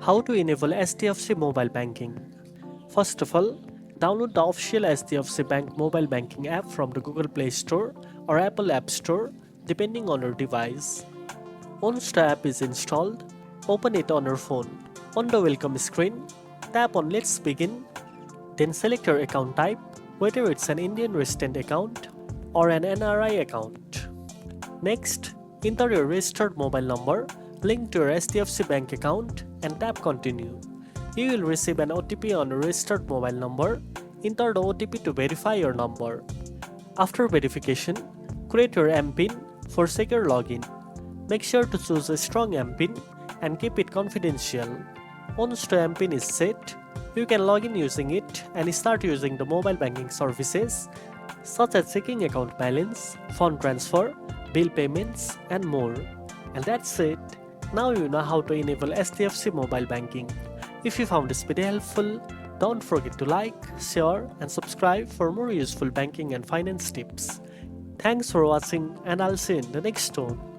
How to enable HDFC mobile banking? First of all, download the official HDFC Bank mobile banking app from the Google Play Store or Apple App Store depending on your device. Once the app is installed, open it on your phone. On the welcome screen, tap on Let's Begin, then select your account type, whether it's an Indian resident account or an NRI account. Next, enter your registered mobile number linked to your HDFC Bank account and tap Continue. You will receive an OTP on your registered mobile number. Enter the OTP to verify your number. After verification, create your MPIN for secure login. Make sure to choose a strong MPIN and keep it confidential. Once the MPIN is set, you can log in using it and start using the mobile banking services such as checking account balance, fund transfer, bill payments, and more. And that's it. Now you know how to enable HDFC mobile banking. If you found this video helpful, don't forget to like, share, and subscribe for more useful banking and finance tips. Thanks for watching, and I'll see you in the next one.